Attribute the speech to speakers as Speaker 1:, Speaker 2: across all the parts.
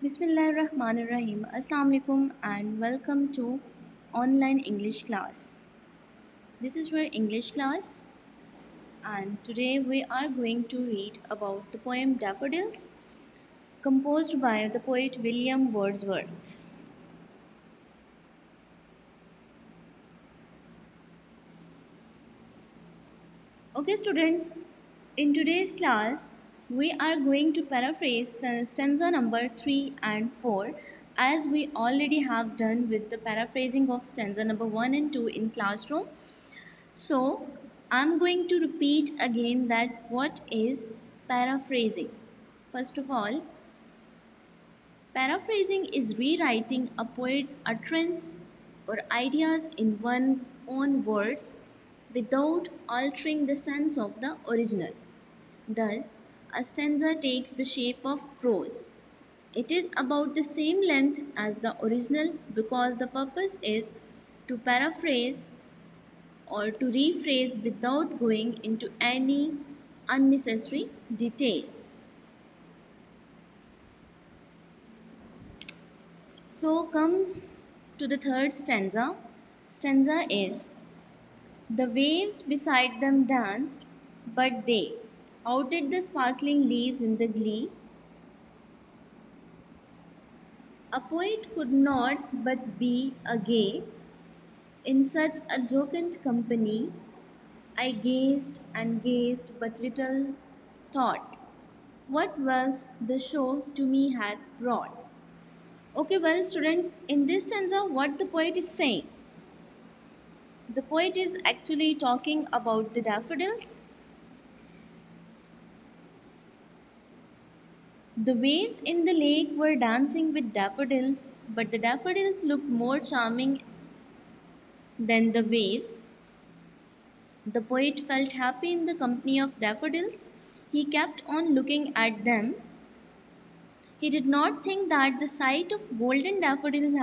Speaker 1: Bismillahirrahmanirrahim. Assalamu alaikum and welcome to online English class. This is your English class and today we are going to read about the poem Daffodils composed by the poet William Wordsworth. Okay students, in today's class we are going to paraphrase stanza number 3 and 4 as we already have done with the paraphrasing of stanza number 1 and 2 in classroom. So, I'm going to repeat again that what is paraphrasing. First of all, paraphrasing is rewriting a poet's utterance or ideas in one's own words without altering the sense of the original. Thus, a stanza takes the shape of prose. It is about the same length as the original because the purpose is to paraphrase or to rephrase without going into any unnecessary details. So come to the third stanza. Stanza is the waves beside them danced, but they outed the sparkling leaves in the glee. A poet could not but be a gay in such a jocund company. I gazed and gazed, but little thought what wealth the show to me had brought. Okay, well, students, in this stanza, what the poet is saying? The poet is actually talking about the daffodils. The waves in the lake were dancing with daffodils, but the daffodils looked more charming than the waves. The poet felt happy in the company of daffodils. He kept on looking at them. He did not think that the sight of golden daffodils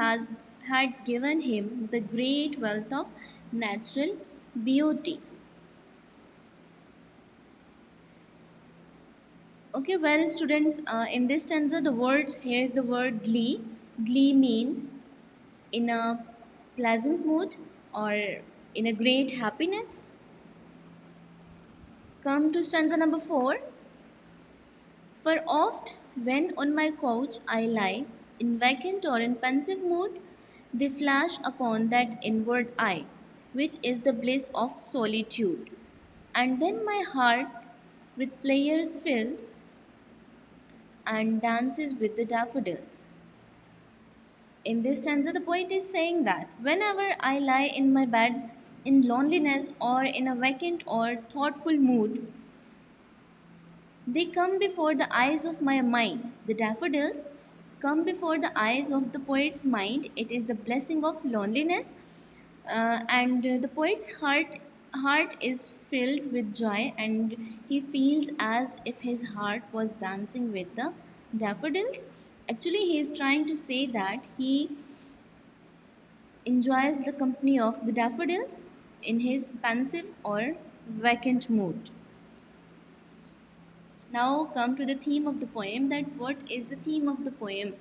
Speaker 1: had given him the great wealth of natural beauty. Okay, well, students, in this stanza, here is the word glee. Glee means in a pleasant mood or in a great happiness. Come to stanza number 4. For oft, when on my couch I lie, in vacant or in pensive mood, they flash upon that inward eye, which is the bliss of solitude. And then my heart with players fills and dances with the daffodils. In this stanza, the poet is saying that whenever I lie in my bed in loneliness or in a vacant or thoughtful mood, they come before the eyes of my mind. The daffodils come before the eyes of the poet's mind. It is the blessing of loneliness, and the poet's heart is filled with joy, and he feels as if his heart was dancing with the daffodils. Actually, he is trying to say that he enjoys the company of the daffodils in his pensive or vacant mood. Now come to the theme of the poem, that what is the theme of the poem?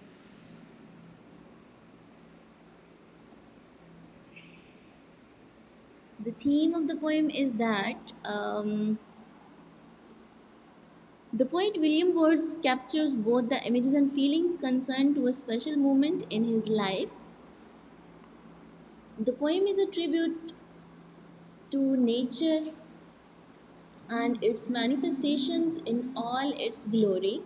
Speaker 1: The theme of the poem is that the poet William Words captures both the images and feelings concerned to a special moment in his life. The poem is a tribute to nature and its manifestations in all its glory.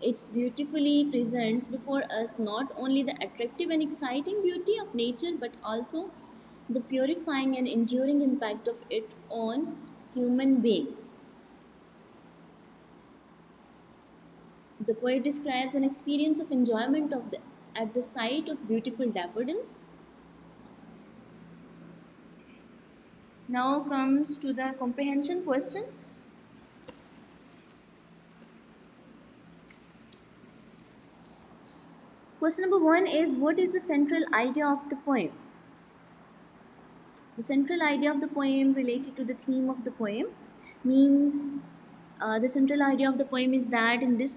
Speaker 1: It beautifully presents before us not only the attractive and exciting beauty of nature but also the purifying and enduring impact of it on human beings. The poet describes an experience of enjoyment at the sight of beautiful daffodils. Now comes to the comprehension questions. Question number 1 is, what is the central idea of the poem? The central idea of the poem related to the theme of the poem means the central idea of the poem is that in this